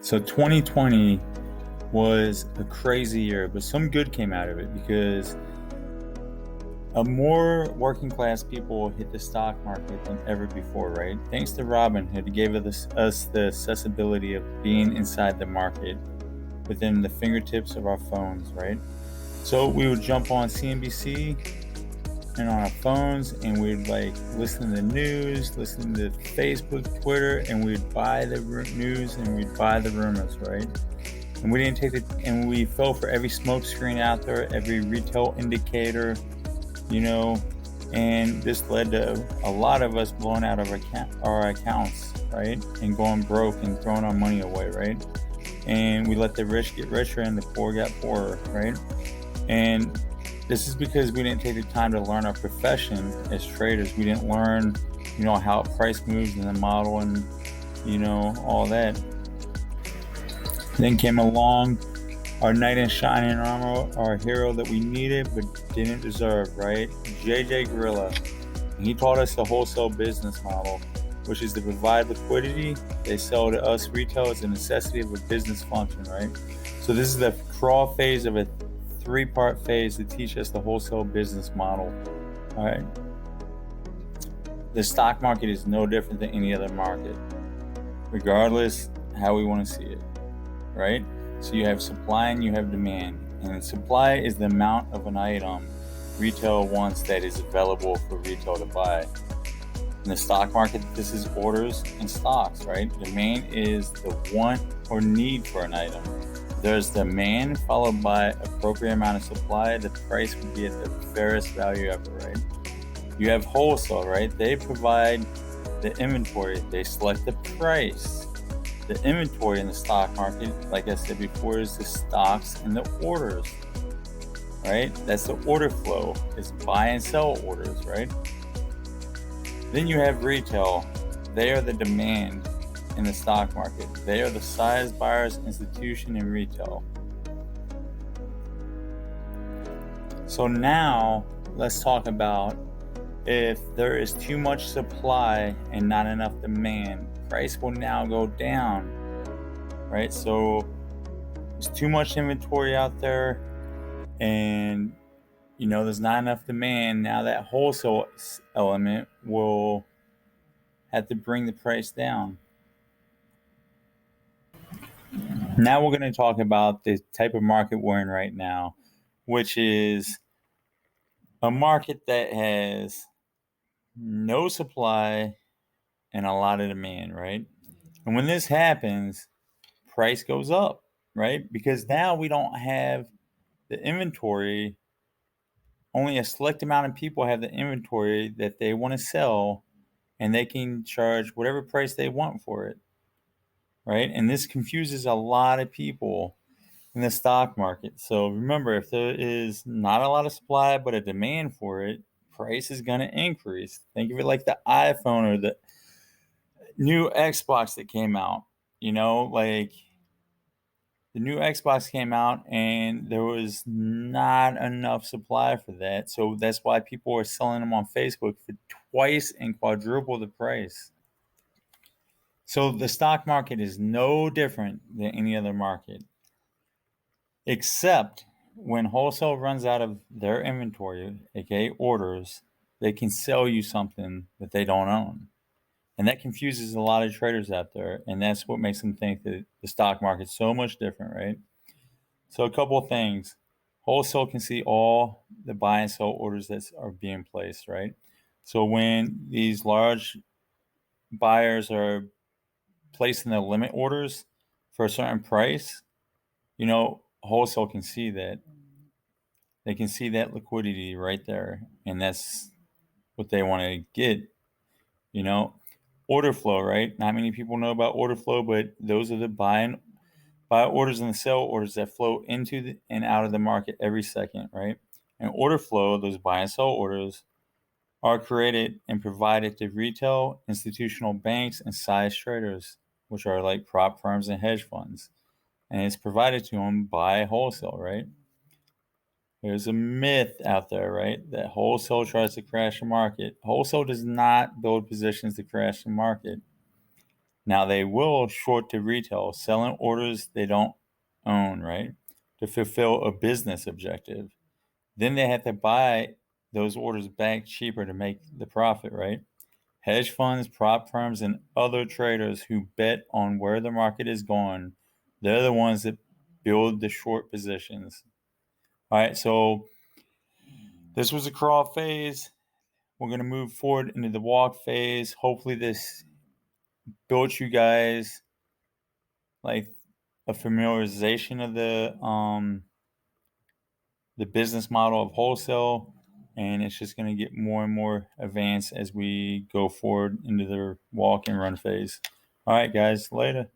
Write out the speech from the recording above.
So 2020 was a crazy year, but some good came out of it because more working class people hit the stock market than ever before, right? Thanks to Robinhood, it gave us the accessibility of being inside the market within the fingertips of our phones, right? So we would jump on CNBC and on our phones, and we'd listen to the news, listen to Facebook, Twitter, and we'd buy the news and we'd buy the rumors, right? And we didn't take it, and we fell for every smoke screen out there, every retail indicator, and this led to a lot of us blowing out of our accounts, right? And going broke and throwing our money away, right? And we let the rich get richer and the poor got poorer, right? And this is because we didn't take the time to learn our profession as traders. We didn't learn, how price moves in the model and, all that. Then came along our knight in shining armor, our hero that we needed but didn't deserve, right? JJ Gorilla. And he taught us the wholesale business model, which is to provide liquidity. They sell to us retail as a necessity of a business function, right? So this is the crawl phase of a three-part phase to teach us the wholesale business model. All right. The stock market is no different than any other market, regardless how we want to see it, right? So you have supply and you have demand, and supply is the amount of an item retail wants that is available for retail to buy. In the stock market, this is orders and stocks, right? Demand is the want or need for an item. There's demand followed by appropriate amount of supply. The price would be at the fairest value ever, right? You have wholesale, right? They provide the inventory. They select the price. The inventory in the stock market, like I said before, is the stocks and the orders, right? That's the order flow. It's buy and sell orders, right? Then you have retail. They are the demand in the stock market. They are the size buyers, institution, and retail. So now let's talk about if there is too much supply and not enough demand, price will now go down, right? So there's too much inventory out there and there's not enough demand. Now that wholesale element will have to bring the price down. Now we're going to talk about the type of market we're in right now, which is a market that has no supply and a lot of demand, right? And when this happens, price goes up, right? Because now we don't have the inventory. Only a select amount of people have the inventory that they want to sell, and they can charge whatever price they want for it, right? And this confuses a lot of people in the stock market. So remember, if there is not a lot of supply but a demand for it, price is going to increase. Think of it like the iPhone or the new Xbox that came out. The new Xbox came out and there was not enough supply for that. So that's why people are selling them on Facebook for twice and quadruple the price. So the stock market is no different than any other market, except when wholesale runs out of their inventory, aka orders, they can sell you something that they don't own. And that confuses a lot of traders out there. And that's what makes them think that the stock market's so much different, right? So a couple of things. Wholesale can see all the buy and sell orders that are being placed, right? So when these large buyers are placing the limit orders for a certain price, wholesale can see that. They can see that liquidity right there, and that's what they want to get. Order flow, right? Not many people know about order flow, but those are the buy orders and the sell orders that flow into and out of the market every second, right? And order flow, those buy and sell orders, are created and provided to retail, institutional banks, and size traders, which are like prop firms and hedge funds. And it's provided to them by wholesale, right? There's a myth out there, right, that wholesale tries to crash the market. Wholesale does not build positions to crash the market. Now they will short to retail, selling orders they don't own, right, to fulfill a business objective. Then they have to buy those orders back cheaper to make the profit, right? Hedge funds, prop firms, and other traders who bet on where the market is going, they're the ones that build the short positions. All right, so this was a crawl phase. We're going to move forward into the walk phase. Hopefully this built you guys like a familiarization of the business model of wholesale, and it's just going to get more and more advanced as we go forward into the walk and run phase. All right, guys, later.